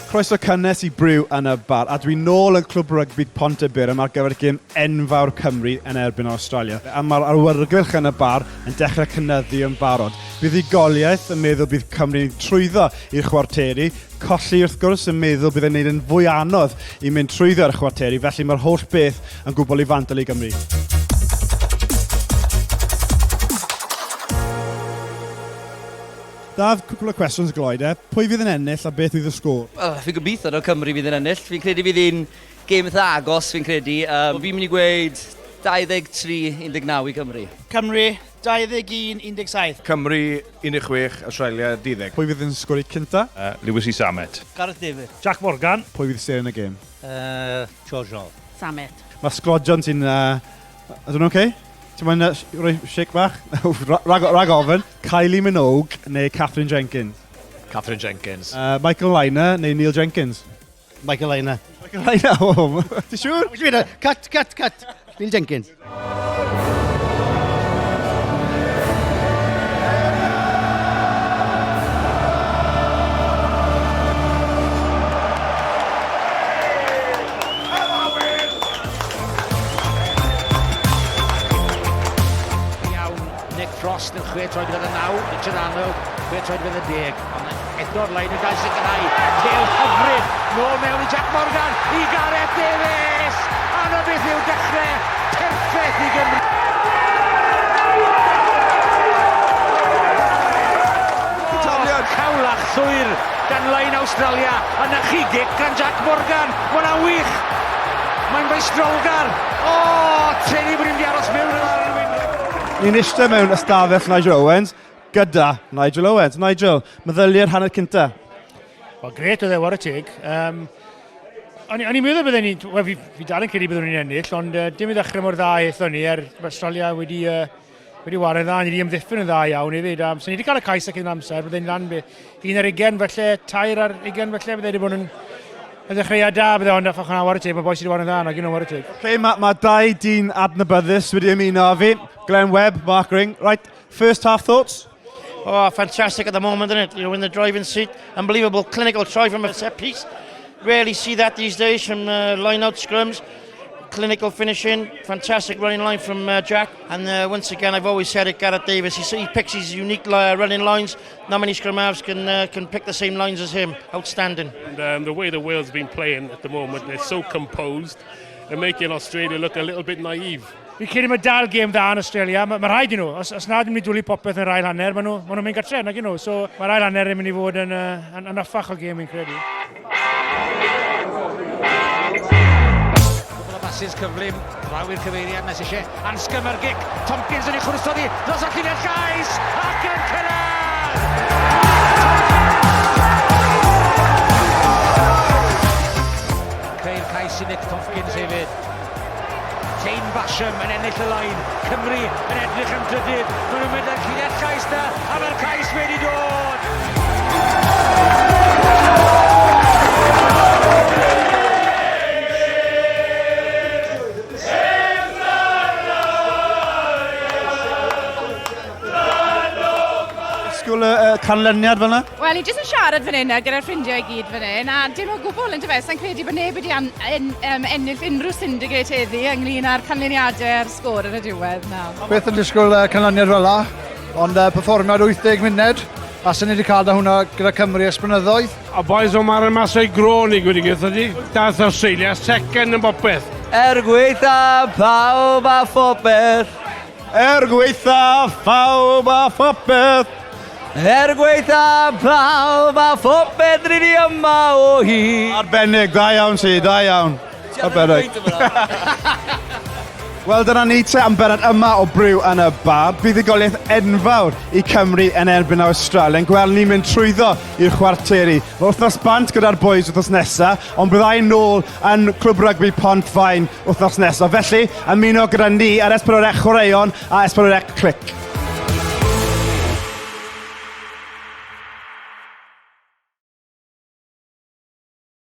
Croeso cynnes I Brew yn y bar, a dwi'n nôl yn Nghlwb Rygbi Pontyberem ar gyfer gêm enfawr Cymru yn erbyn Australia. A mae'r awyrgylch yn y bar yn dechrau cynyddu yn barod. Bydd unigoliaeth yn meddwl bydd Cymru'n trwyddo i'r chwarteri, colli wrth gwrs yn meddwl bydd yn gwneud yn fwy anodd i mynd trwyddo i'r chwarteri, felly mae'r holl beth yn gwbl i fantol i Gymru. Daf, cwpl o cwestiwn Gloed. Pwy fydd yn ennill a beth fydd y sgôr? Fi'n gobeithio o Cymru fydd yn ennill. Fi'n credu fydd hi'n gêm eitha agos, fi'n credu. Fi'n mynd i gweud 23-19 i Cymru. Cymru 21-17. Cymru 16, Australia 12. Pwy fydd yn sgôr i cynta? Lewis i Samet. Gareth David. Jack Morgan. Pwy fydd sy'n yn y gêm? Jojo. Samet. Mae sglodion ti'n... Ydyn nhw'n okay? Ti'n mynd rhoi shake bach? Rag ofyn. Kylie Minogue neu Catherine Jenkins? Catherine Jenkins. Michael Liner neu Neil Jenkins? Michael Liner. Michael Liner, o. Ti'n siŵr? Cut. Neil Jenkins. Frost yn 6 troed fydd y 9, Nicholano, 6 troed fydd y 10. Ond edo'r lein yn gael sicrhau. Llew hyfryd, nôl mewn i Jack Morgan, i Gareth Davies! Anna beth yw dechrau, perffaith i Gymru. Cawlach llwyr gan lein Australia, a na chi gic gan Jack Morgan. Mae hwnna'n wych. Mae'n feistrolgar. Treni bod ni'n di aros mewn yn arwyn. Ni'n eistedd mewn ystafell Nigel Owens, gyda Nigel Owens. Nigel, meddyliau'r hanner cynta? Wel, gret oedd e, war y teg. O'n i'n meddwl bydden ni, fi dal yn credu byddwn ni'n ennill, ond dim i ddechrau mor dda eithon ni, Australia wedi wario dda, ni wedi ymddiffyn yn dda iawn hefyd. So ni wedi cael y cais ac yn amser, bydden ni'n lan 1 ar 20, felly 2 ar 20, felly bydden wedi bod yn ddechreuad da, bydde ond affach yna war y teg, mae boes wedi wario dda, nag un o war y teg. Mae 2 dyn adnabyddus wedi ymuno â fi. Glenn Webb, Mark Ring. Right, first half thoughts? Oh, fantastic at the moment, isn't it? You're in the driving seat. Unbelievable clinical try from a set piece. Rarely see that these days from line-out scrums. Clinical finishing, fantastic running line from Jack. And once again, I've always said it, Gareth Davies, he picks his unique running lines. Not many scrum halves can pick the same lines as him. Outstanding. And the way the Wales have been playing at the moment, they're so composed. They're making Australia look a little bit naive. Fi'n credu mae dal gêm dda yn Australia, mae rhaid i nhw, os nad yw'n mynd i dwlu popeth yn rhaid hanner, maen nhw'n mynd gartre, nag nhw, so mae rhaid hanner yn mynd i fod yn affach o gêm i'n credu. Cwbl o basys cyflym, drawi'r cyfeiriad nes eisiau, ansgymer gic, Tompkins yn ei chwrstoddi, dros o'r lliniau llais, ac yn cyrraedd! Creu'r cais i Nick Tompkins hefyd. Jane Basham yn ennill y lain, Cymru yn edrych am drydydd, maen nhw'n mynd yn lliniau llais na, a mae'r cais wedi dod! Sgwl canlyniad fel yna? Wel, i jyst yn siarad fan hyn gyda'r ffrindiau I gyd fan hyn, a dim o gwbl yn dyfes, sa'n credu bod neb wedi ennill unrhyw syndicate heddi ynglyn â'r canlyniadau a'r sgôr yn y diwedd. Beth yn disgwyl canlyniad fel la, ond perfformiad 80 munud, a sy'n ni wedi cael da hwnna gyda Cymru ers blynyddoedd. A boys o'n marw mas o'i gronig wedi gyda di. Dath Australia, second yn bopeth. Gweitha pawb a phopeth. Gweitha pawb a phopeth. Gweitha pawb a phopeth rydyn yma o hi. Arbennig, da iawn si, da iawn. Arbennig. Wel, dyna ni te am benod yma o Brew yn y bar. Bydd unigoliaeth enfawr I Cymru yn erbyn Australia. Gweld ni'n mynd trwyddo i'r chwarteri. Mae wythnos bant gyda'r boys wythnos nesaf, ond byddai'n nôl yn Nghlwb Rygbi Pontyberem wythnos nesaf. Felly, ymuno gyda ni ar S4C chwaraeon a S4C Click.